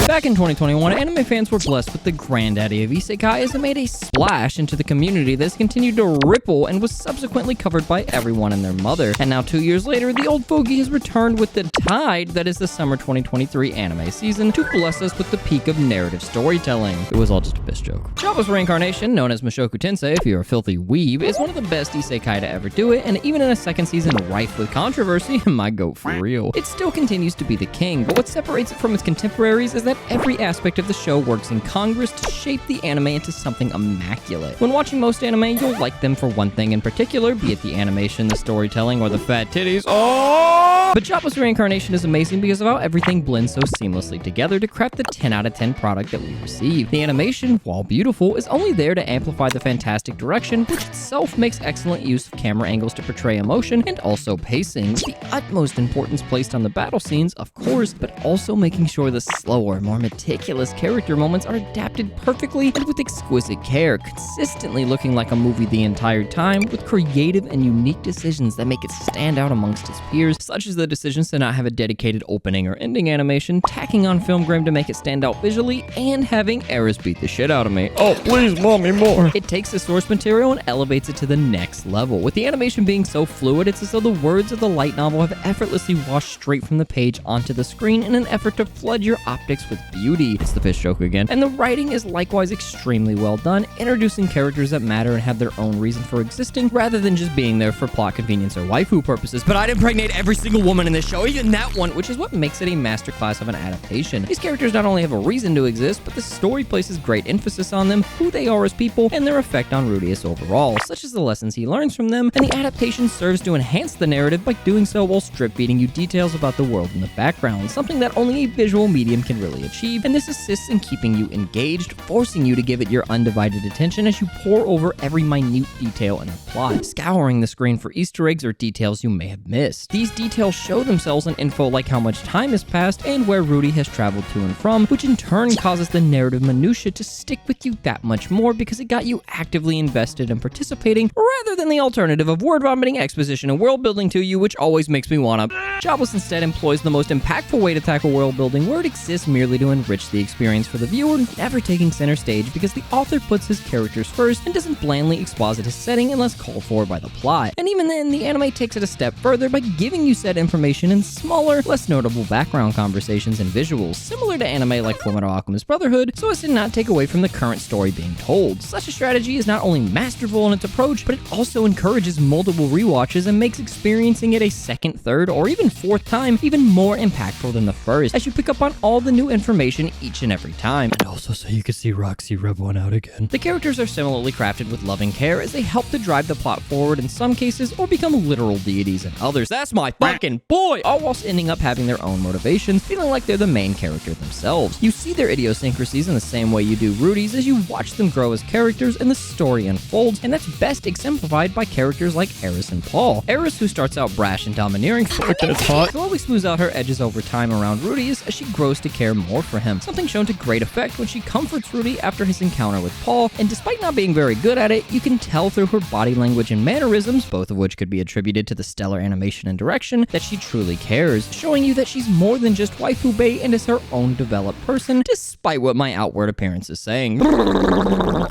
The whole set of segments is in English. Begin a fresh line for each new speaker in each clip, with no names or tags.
Back in 2021, anime fans were blessed with the granddaddy of isekai as it made a splash into the community that has continued to ripple and was subsequently covered by everyone and their mother. And now 2 years later, the old fogey has returned with the tide that is the summer 2023 anime season to bless us with the peak of narrative storytelling. It was all just a piss joke. Jobless Reincarnation, known as Mushoku Tensei if you're a filthy weeb, is one of the best isekai to ever do it, and even in a second season rife with controversy, my goat for real. It still continues to be the king, but what separates it from its contemporaries is that every aspect of the show works in Congress to shape the anime into something immaculate. When watching most anime, you'll like them for one thing in particular, be it the animation, the storytelling, or the fat titties. Oh! But Jobless Reincarnation is amazing because of how everything blends so seamlessly together to craft the 10 out of 10 product that we receive. The animation, while beautiful, is only there to amplify the fantastic direction, which itself makes excellent use of camera angles to portray emotion and also pacing, with the utmost importance placed on the battle scenes, of course, but also making sure the slower, more meticulous character moments are adapted perfectly and with exquisite care, consistently looking like a movie the entire time, with creative and unique decisions that make it stand out amongst its peers, such as the decisions to not have a dedicated opening or ending animation, tacking on film grain to make it stand out visually, and having Eris beat the shit out of me. Oh, please, mommy, more. It takes the source material and elevates it to the next level. With the animation being so fluid, it's as though the words of the light novel have effortlessly washed straight from the page onto the screen in an effort to flood your optics with beauty. It's the fish joke again. And the writing is likewise extremely well done, introducing characters that matter and have their own reason for existing, rather than just being there for plot convenience or waifu purposes. But I'd impregnate every single woman in this show, even that one, which is what makes it a masterclass of an adaptation. These characters not only have a reason to exist, but the story places great emphasis on them, who they are as people, and their effect on Rudius overall, such as the lessons he learns from them, and the adaptation serves to enhance the narrative by doing so while strip-feeding you details about the world in the background, something that only a visual medium can really achieve, and this assists in keeping you engaged, forcing you to give it your undivided attention as you pore over every minute detail in the plot, scouring the screen for Easter eggs or details you may have missed. These details show themselves in info like how much time has passed and where Rudy has traveled to and from, which in turn causes the narrative minutia to stick with you that much more because it got you actively invested in participating, rather than the alternative of word vomiting exposition and world building to you, which always makes me wanna. Jobless instead employs the most impactful way to tackle world building, where it exists merely to enrich the experience for the viewer, never taking center stage because the author puts his characters first and doesn't blandly exposit his setting unless called for by the plot. And even then, the anime takes it a step further by giving you said information in smaller, less notable background conversations and visuals, similar to anime like Fullmetal Alchemist Brotherhood, so as to not take away from the current story being told. Such a strategy is not only masterful in its approach, but it also encourages multiple rewatches and makes experiencing it a second, third, or even fourth time even more impactful than the first, as you pick up on all the new information each and every time. And also so you can see Roxy rub one out again. The characters are similarly crafted with loving care as they help to drive the plot forward in some cases or become literal deities in others. That's my fucking boy! All whilst ending up having their own motivations, feeling like they're the main character themselves. You see their idiosyncrasies in the same way you do Rudy's as you watch them grow as characters and the story unfolds, and that's best exemplified by characters like Eris and Paul. Eris, who starts out brash and domineering, slowly smooths out her edges over time around Rudy as she grows to care more for him, something shown to great effect when she comforts Rudy after his encounter with Paul, and despite not being very good at it, you can tell through her body language and mannerisms, both of which could be attributed to the stellar animation and direction, that she truly cares, showing you that she's more than just waifu bait and is her own developed person, despite what my outward appearance is saying.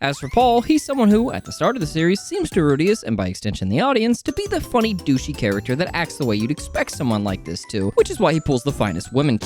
As for Paul, he's someone who, at the start of the series, seems to Rudius, and by extension the audience, to be the funny, douchey character that acts the way you'd expect someone like this to, which is why he pulls the finest women.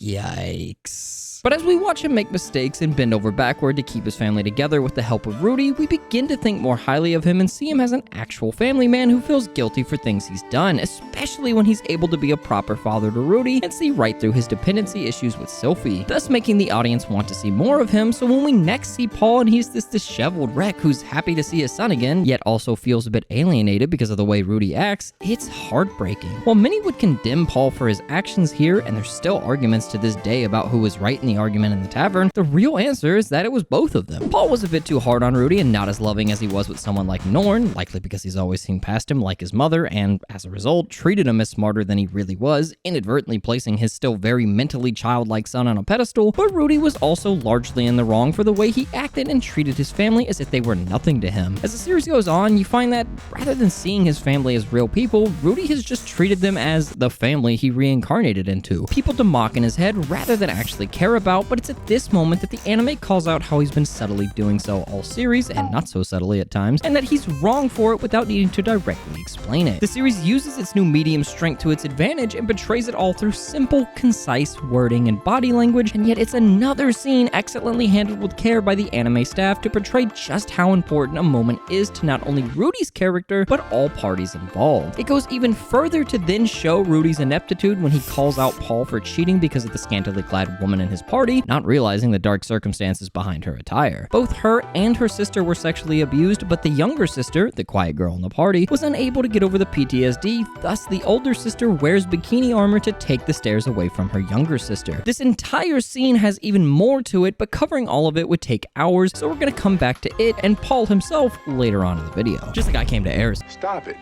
Yikes. But as we watch him make mistakes and bend over backward to keep his family together with the help of Rudy, we begin to think more highly of him and see him as an actual family man who feels guilty for things he's done, especially when he's able to be a proper father to Rudy and see right through his dependency issues with Sylphie, thus making the audience want to see more of him. So when we next see Paul and he's this disheveled wreck who's happy to see his son again, yet also feels a bit alienated because of the way Rudy acts, it's heartbreaking. While many would condemn Paul for his actions here, and there's still arguments to this day about who was right in the the argument in the tavern, the real answer is that it was both of them. Paul was a bit too hard on Rudy and not as loving as he was with someone like Norn, likely because he's always seen past him like his mother and, as a result, treated him as smarter than he really was, inadvertently placing his still very mentally childlike son on a pedestal. But Rudy was also largely in the wrong for the way he acted and treated his family as if they were nothing to him. As the series goes on, you find that rather than seeing his family as real people, Rudy has just treated them as the family he reincarnated into. People to mock in his head rather than actually care about, but it's at this moment that the anime calls out how he's been subtly doing so all series, and not so subtly at times, and that he's wrong for it without needing to directly explain it. The series uses its new medium strength to its advantage and portrays it all through simple, concise wording and body language, and yet it's another scene excellently handled with care by the anime staff to portray just how important a moment is to not only Rudy's character, but all parties involved. It goes even further to then show Rudy's ineptitude when he calls out Paul for cheating because of the scantily clad woman in his party, not realizing the dark circumstances behind her attire. Both her and her sister were sexually abused, but the younger sister, the quiet girl in the party, was unable to get over the PTSD, thus the older sister wears bikini armor to take the stairs away from her younger sister. This entire scene has even more to it, but covering all of it would take hours, so we're gonna come back to it and Paul himself later on in the video. Just like I came to Eris.
Stop it.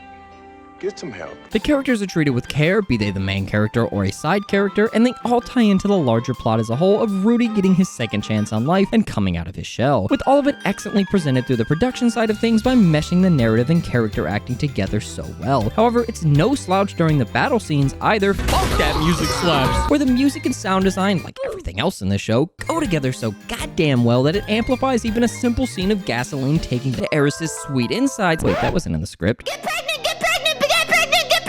Get some help.
The characters are treated with care, be they the main character or a side character, and they all tie into the larger plot as a whole of Rudy getting his second chance on life and coming out of his shell, with all of it excellently presented through the production side of things by meshing the narrative and character acting together so well. However, it's no slouch during the battle scenes either. Fuck that music slaps! Where the music and sound design, like everything else in this show, go together so goddamn well that it amplifies even a simple scene of gasoline taking to Eris's sweet insides. Wait, that wasn't in the script.
Get pregnant! Get pregnant!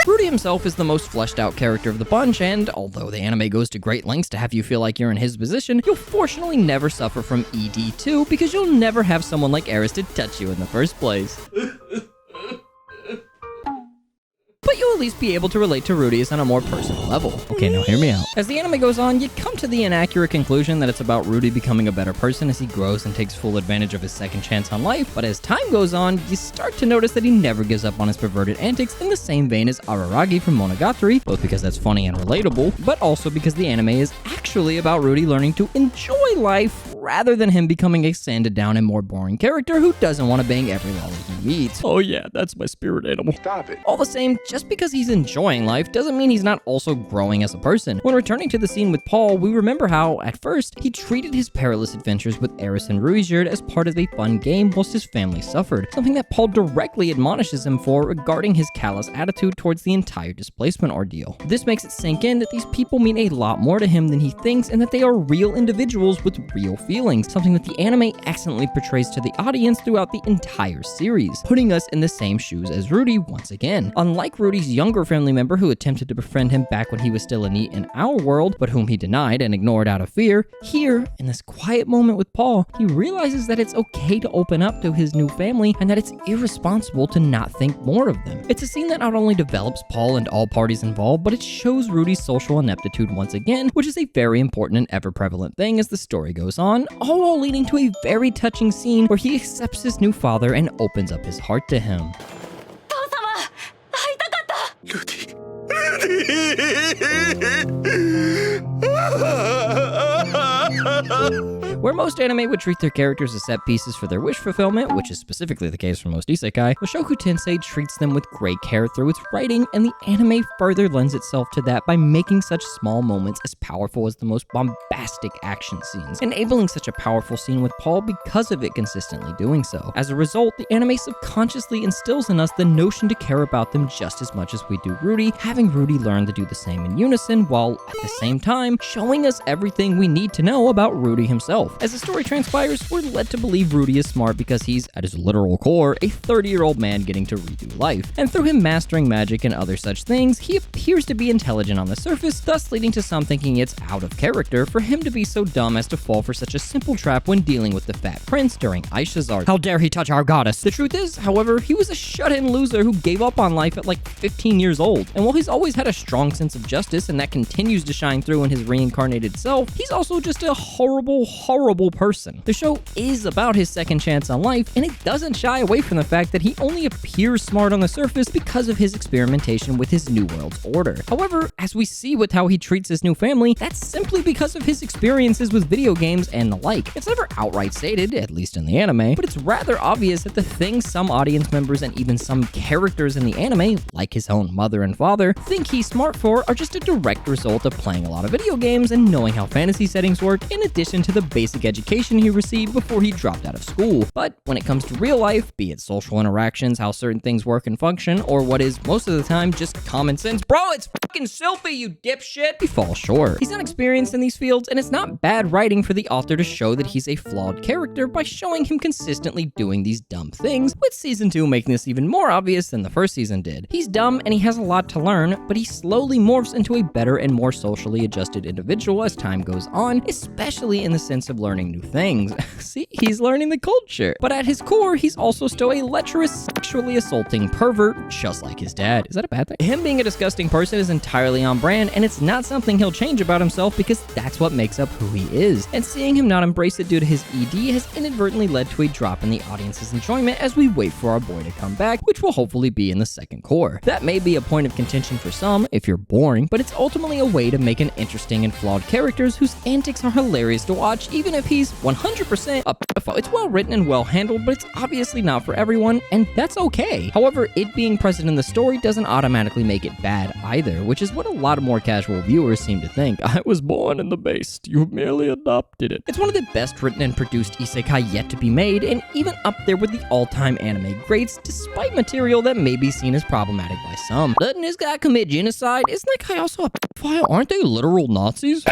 Rudy himself is the most fleshed out character of the bunch, and although the anime goes to great lengths to have you feel like you're in his position, you'll fortunately never suffer from ED2 because you'll never have someone like Eris to touch you in the first place. But you'll at least be able to relate to Rudy on a more personal level. Okay, now hear me out. As the anime goes on, you come to the inaccurate conclusion that it's about Rudy becoming a better person as he grows and takes full advantage of his second chance on life, but as time goes on, you start to notice that he never gives up on his perverted antics in the same vein as Araragi from Monogatari, both because that's funny and relatable, but also because the anime is actually about Rudy learning to enjoy life rather than him becoming a sanded down and more boring character who doesn't want to bang every lolly he meets. Oh yeah, that's my spirit animal.
Stop it.
All the same, just because he's enjoying life doesn't mean he's not also growing as a person. When returning to the scene with Paul, we remember how, at first, he treated his perilous adventures with Eris and Ruijerd as part of a fun game whilst his family suffered, something that Paul directly admonishes him for regarding his callous attitude towards the entire displacement ordeal. This makes it sink in that these people mean a lot more to him than he thinks and that they are real individuals with real feelings, something that the anime excellently portrays to the audience throughout the entire series, putting us in the same shoes as Rudy once again. Unlike Rudy's younger family member who attempted to befriend him back when he was still a NEET in our world, but whom he denied and ignored out of fear, here, in this quiet moment with Paul, he realizes that it's okay to open up to his new family and that it's irresponsible to not think more of them. It's a scene that not only develops Paul and all parties involved, but it shows Rudy's social ineptitude once again, which is a very important and ever-prevalent thing as the story goes on, all while leading to a very touching scene where he accepts his new father and opens up his heart to him.
Rudy.
Where most anime would treat their characters as set pieces for their wish fulfillment, which is specifically the case for most isekai, Mushoku Tensei treats them with great care through its writing, and the anime further lends itself to that by making such small moments as powerful as the most bombastic action scenes, enabling such a powerful scene with Paul because of it consistently doing so. As a result, the anime subconsciously instills in us the notion to care about them just as much as we do Rudy, having Rudy learn to do the same in unison, while at the same time showing us everything we need to know about Rudy himself. As the story transpires, we're led to believe Rudy is smart because he's, at his literal core, a 30-year-old man getting to redo life. And through him mastering magic and other such things, he appears to be intelligent on the surface, thus leading to some thinking it's out of character for him to be so dumb as to fall for such a simple trap when dealing with the Fat Prince during Aisha's arc. How dare he touch our goddess? The truth is, however, he was a shut-in loser who gave up on life at like 15 years old. And while he's always had a strong sense of justice and that continues to shine through in his reincarnated self, he's also just a horrible horrible person. The show is about his second chance on life, and it doesn't shy away from the fact that he only appears smart on the surface because of his experimentation with his New World's order. However, as we see with how he treats his new family, that's simply because of his experiences with video games and the like. It's never outright stated, at least in the anime, but it's rather obvious that the things some audience members and even some characters in the anime, like his own mother and father, think he's smart for are just a direct result of playing a lot of video games and knowing how fantasy settings work, in addition to the basic education he received before he dropped out of school. But when it comes to real life, be it social interactions, how certain things work and function, or what is most of the time just common sense, bro, it's fucking Sylphie, you dipshit, he falls short. He's not experienced in these fields, and it's not bad writing for the author to show that he's a flawed character by showing him consistently doing these dumb things, with season 2 making this even more obvious than the first season did. He's dumb and he has a lot to learn, but he slowly morphs into a better and more socially adjusted individual as time goes on, especially in the sense of learning new things. See, he's learning the culture. But at his core, he's also still a lecherous, sexually assaulting pervert, just like his dad. Is that a bad thing? Him being a disgusting person is entirely on brand, and it's not something he'll change about himself because that's what makes up who he is. And seeing him not embrace it due to his ED has inadvertently led to a drop in the audience's enjoyment as we wait for our boy to come back, which will hopefully be in the second core. That may be a point of contention for some, if you're boring, but it's ultimately a way to make an interesting and flawed characters whose antics are hilarious to watch, even if he's 100% a pedophile. It's well written and well handled, but it's obviously not for everyone, and that's okay. However, it being present in the story doesn't automatically make it bad either, which is what a lot of more casual viewers seem to think. I was born in the based, you merely adopted it. It's one of the best written and produced isekai yet to be made, and even up there with the all-time anime greats, despite material that may be seen as problematic by some. Doesn't this guy commit genocide? Isn't that guy also a pedophile? Aren't they literal Nazis?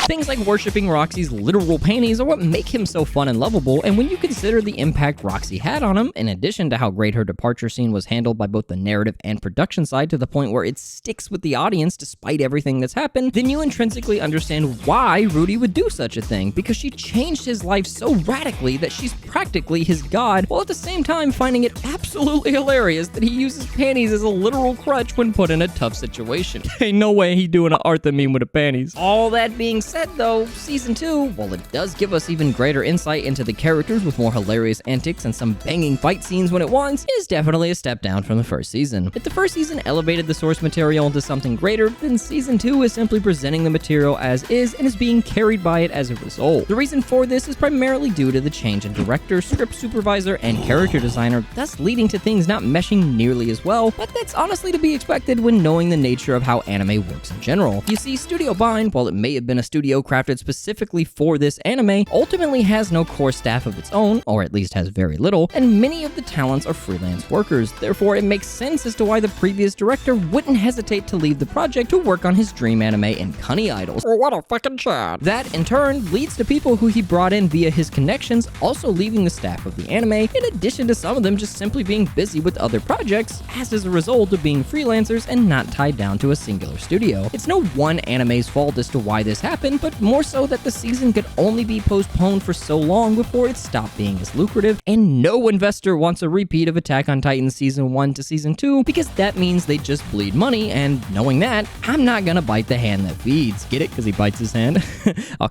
Things like worshipping Roxy's literal panties are what make him so fun and lovable, and when you consider the impact Roxy had on him, in addition to how great her departure scene was handled by both the narrative and production side to the point where it sticks with the audience despite everything that's happened, then you intrinsically understand why Rudy would do such a thing, because she changed his life so radically that she's practically his god, while at the same time finding it absolutely hilarious that he uses panties as a literal crutch when put in a tough situation. Ain't no way he doing an Arthur meme with the panties. All that being said though, season 2, while it does give us even greater insight into the characters with more hilarious antics and some banging fight scenes when it wants, is definitely a step down from the first season. If the first season elevated the source material into something greater, then season 2 is simply presenting the material as is and is being carried by it as a result. The reason for this is primarily due to the change in director, script supervisor, and character designer, thus leading to things not meshing nearly as well, but that's honestly to be expected when knowing the nature of how anime works in general. You see, Studio Bind, while it may have been a studio crafted specifically for this anime, ultimately has no core staff of its own, or at least has very little, and many of the talents are freelance workers. Therefore, it makes sense as to why the previous director wouldn't hesitate to leave the project to work on his dream anime in Cunny Idols. Oh, what a fucking chad. That, in turn, leads to people who he brought in via his connections also leaving the staff of the anime, in addition to some of them just simply being busy with other projects, as is a result of being freelancers and not tied down to a singular studio. It's no one anime's fault as to why this happened, but more so that the season could only be postponed for so long before it stopped being as lucrative, and no investor wants a repeat of Attack on Titan season 1 to season 2 because that means they just bleed money, and knowing that, I'm not gonna bite the hand that feeds. Get it? Because he bites his hand? I'll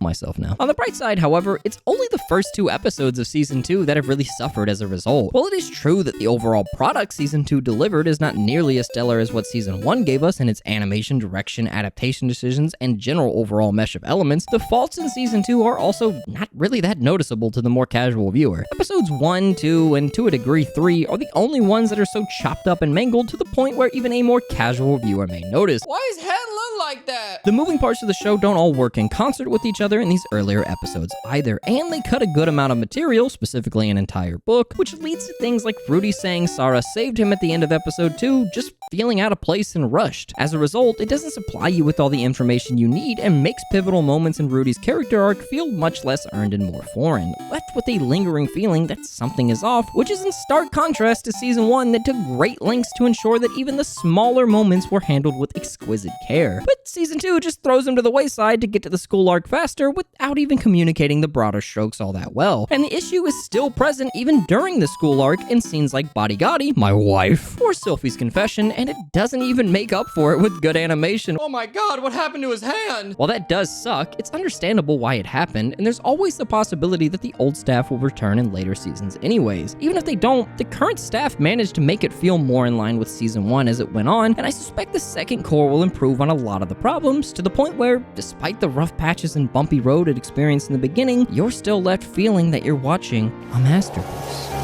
myself now. On the bright side, however, it's only the first 2 episodes of season 2 that have really suffered as a result. While it is true that the overall product season 2 delivered is not nearly as stellar as what season 1 gave us in its animation, direction, adaptation decisions, and general overall mesh of elements, the faults in season 2 are also not really that noticeable to the more casual viewer. Episodes 1, 2, and to a degree 3 are the only ones that are so chopped up and mangled to the point where even a more casual viewer may notice. Why is head look like that? The moving parts of the show don't all work in concert with each other in these earlier episodes either, and they cut a good amount of material, specifically an entire book, which leads to things like Rudy saying Sarah saved him at the end of episode 2 just feeling out of place and rushed. As a result, it doesn't supply you with all the information you need and makes pivotal moments in Rudy's character arc feel much less earned and more foreign, left with a lingering feeling that something is off, which is in stark contrast to season 1 that took great lengths to ensure that even the smaller moments were handled with exquisite care. But season 2 just throws him to the wayside to get to the school arc faster without even communicating the broader strokes all that well. And the issue is still present even during the school arc in scenes like Bodyguardi, my wife, or Sylphie's confession, and it doesn't even make up for it with good animation. Oh my god, what happened to his hand? While that does suck, it's understandable why it happened, and there's always the possibility that the old staff will return in later seasons anyways. Even if they don't, the current staff managed to make it feel more in line with season 1 as it went on, and I suspect the second core will improve on a lot of the problems, to the point where, despite the rough patches and bumpy road it experienced in the beginning, you're still left feeling that you're watching a masterpiece.